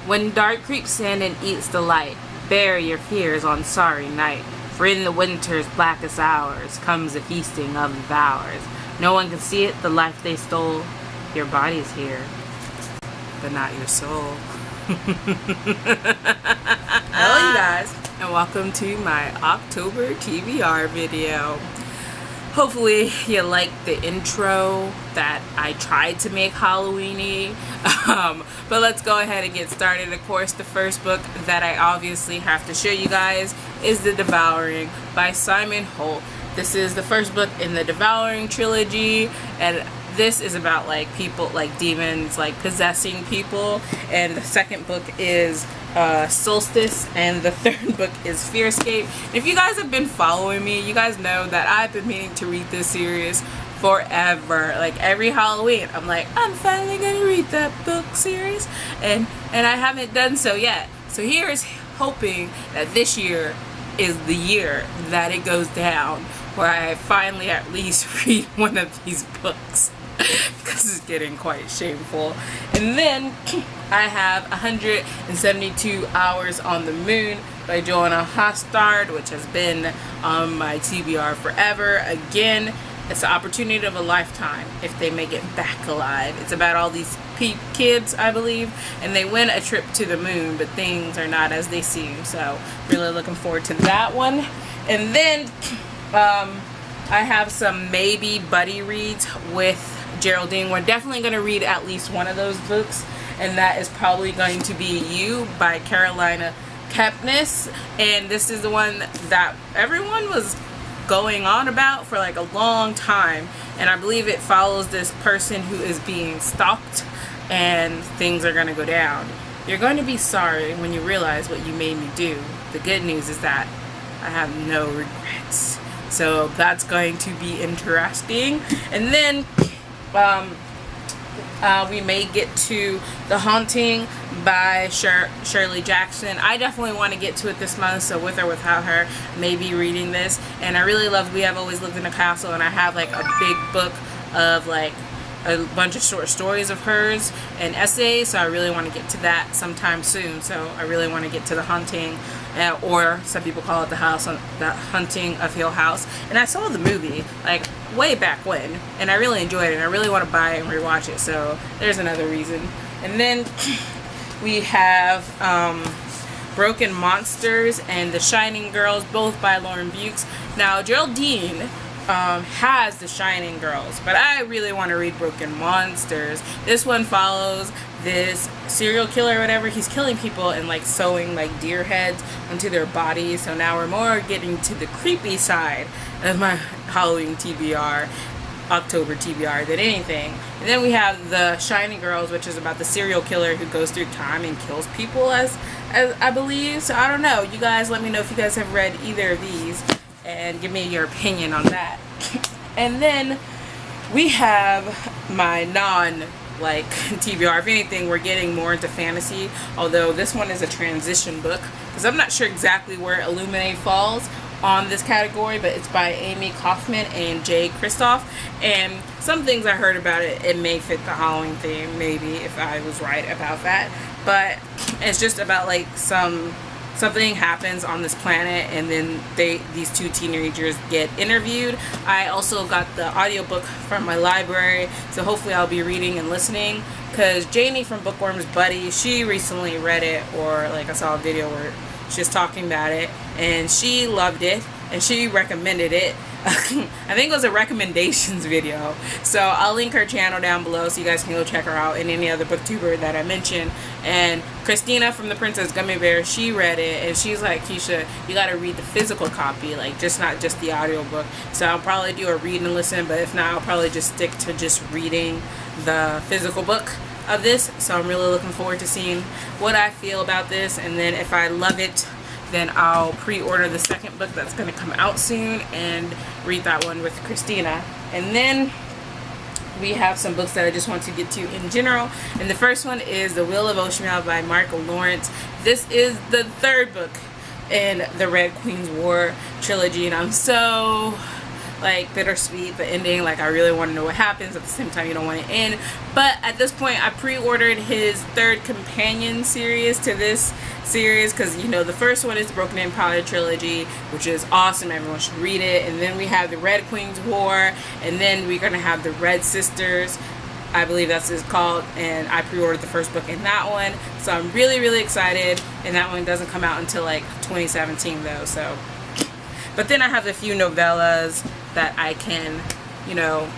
When dark creeps in and eats the light, bear your fears on sorry night. For in the winter's blackest hours comes the feasting of devours. No one can see it, the life they stole. Your body's here, but not your soul. Hello you guys, and welcome to my October TBR video. Hopefully you like the intro that I tried to make Halloween-y. But let's go ahead and get started. Of course, the first book that I obviously have to show you guys is The Devouring by Simon Holt. This is the first book in the Devouring trilogy, and this is about like people, like demons, like possessing people. And the second book is Solstice, and the third book is Fearscape. And if you guys have been following me, you guys know that I've been meaning to read this series forever. Like every Halloween I'm like, I'm finally gonna read that book series, and I haven't done so yet. So here's hoping that this year is the year that it goes down where I finally at least read one of these books. Because it's getting quite shameful. And then I have 172 Hours on the Moon by Joanna Hastard, which has been on my TBR forever. Again, it's the opportunity of a lifetime if they make it back alive. It's about all these kids, I believe, and they win a trip to the moon, but things are not as they seem. So really looking forward to that one. And then I have some maybe buddy reads with Geraldine. We're definitely going to read at least one of those books, and that is probably going to be You by Carolina Kepnes. And this is the one that everyone was going on about for like a long time, and I believe it follows this person who is being stalked, and things are going to go down. You're going to be sorry when you realize what you made me do. The good news is that I have no regrets. So that's going to be interesting. And then we may get to The Haunting by Shirley Jackson. I definitely want to get to it this month, so with or without her, maybe reading this. And I really love We Have Always Lived in a Castle, and I have like a big book of like a bunch of short stories of hers and essays, so I really want to get to that sometime soon. So I really want to get to The Haunting, or some people call it The Haunting of Hill House. And I saw the movie like way back when, and I really enjoyed it, and I really want to buy it and rewatch it, so there's another reason. And then we have Broken Monsters and The Shining Girls, both by Lauren Bukes. Now Geraldine has The Shining Girls, but I really want to read Broken Monsters. This one follows this serial killer or whatever. He's killing people and like sewing like deer heads onto their bodies. So now we're more getting to the creepy side of my Halloween TBR, October TBR, than anything. And then we have The Shining Girls, which is about the serial killer who goes through time and kills people, as I believe. So I don't know, you guys let me know if you guys have read either of these and give me your opinion on that. And then we have my like TBR. If anything, we're getting more into fantasy, although this one is a transition book because I'm not sure exactly where Illuminate falls on this category, but it's by Amy Kaufman and Jay Kristoff, and some things I heard about it, it may fit the Halloween theme, maybe, if I was right about that. But it's just about like something happens on this planet, and then these two teenagers get interviewed. I also got the audiobook from my library, so hopefully I'll be reading and listening, because Janie from Bookworms Buddy, she recently read it, or like I saw a video where she's talking about it, and she loved it, and she recommended it. I think it was a recommendations video, so I'll link her channel down below so you guys can go check her out, and any other booktuber that I mentioned. And Christina from The Princess Gummy Bear, she read it, and she's like, Keisha, you gotta read the physical copy, like not just the audiobook. So I'll probably do a read and listen, but if not, I'll probably just stick to just reading the physical book of this. So I'm really looking forward to seeing what I feel about this, and then if I love it, then I'll pre-order the second book that's going to come out soon and read that one with Christina. And then we have some books that I just want to get to in general, and the first one is The Wheel of Oshmiel by Michael Lawrence. This is the third book in the Red Queen's War trilogy, and I'm so like bittersweet, the ending. Like, I really want to know what happens. At the same time, you don't want it to end. But at this point, I pre-ordered his third companion series to this series, because you know the first one is the Broken Empire trilogy, which is awesome. Everyone should read it. And then we have the Red Queen's War, and then we're gonna have the Red Sisters, I believe that's what it's called, and I pre-ordered the first book in that one, so I'm really, really excited. And that one doesn't come out until like 2017 though, so. But then I have a few novellas that I can, you know,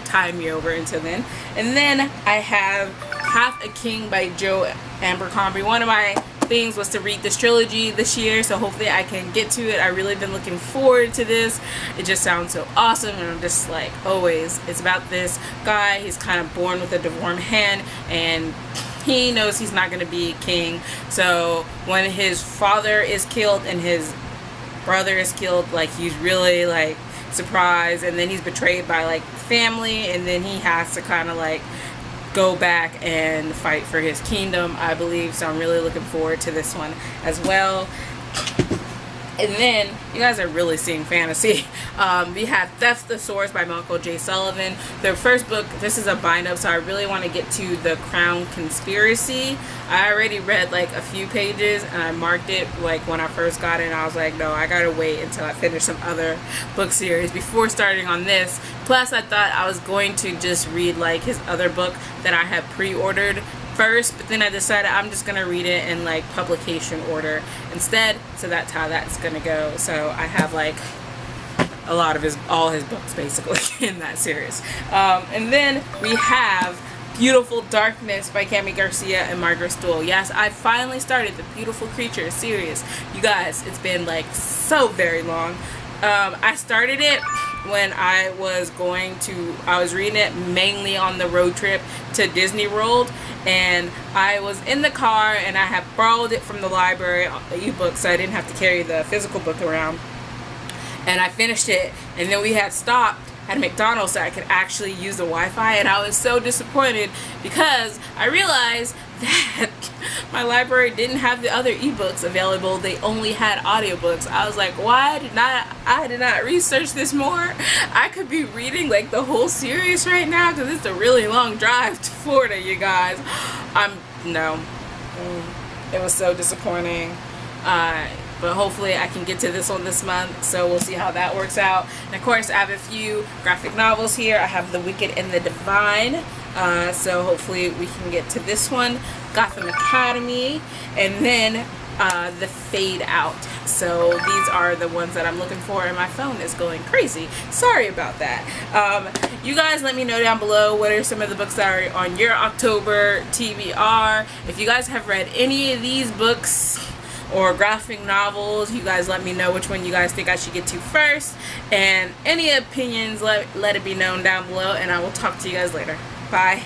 tie me over until then. And then I have Half a King by Joe Abercrombie. One of my things was to read this trilogy this year, so hopefully I can get to it. I've really been looking forward to this. It just sounds so awesome, and I'm just like, always. It's about this guy. He's kind of born with a deformed hand, and he knows he's not going to be king. So when his father is killed and his brother is killed, like, he's really like surprised, and then he's betrayed by like family, and then he has to kind of like go back and fight for his kingdom, I believe. So I'm really looking forward to this one as well. And then, you guys are really seeing fantasy. We have Theft the Swords by Michael J. Sullivan. The first book, this is a bind-up, so I really want to get to The Crown Conspiracy. I already read like a few pages, and I marked it like when I first got it, and I was like, no, I gotta wait until I finish some other book series before starting on this. Plus, I thought I was going to just read like his other book that I had pre-ordered first, but then I decided I'm just gonna read it in like publication order instead, so that's how that's gonna go. So I have like a lot of all his books basically in that series. And then we have Beautiful Darkness by Cami Garcia and Margaret Stohl. Yes, I finally started the Beautiful Creatures series. You guys, it's been like so very long. I started it when I was reading it mainly on the road trip to Disney World, and I was in the car, and I had borrowed it from the library, the ebook, so I didn't have to carry the physical book around. And I finished it, and then we had stopped at McDonald's so I could actually use the Wi-Fi, and I was so disappointed because I realized that my library didn't have the other ebooks available. They only had audiobooks. I was like, why did I did not research this more? I could be reading like the whole series right now, because it's a really long drive to Florida, you guys. It was so disappointing. But hopefully I can get to this one this month, so we'll see how that works out. And of course, I have a few graphic novels here. I have The Wicked and the Divine, so hopefully we can get to this one. Gotham Academy, and then The Fade Out. So these are the ones that I'm looking for, and my phone is going crazy. Sorry about that. You guys let me know down below what are some of the books that are on your October TBR. If you guys have read any of these books or graphic novels, you guys let me know which one you guys think I should get to first, and any opinions, let it be known down below, and I will talk to you guys later. Bye.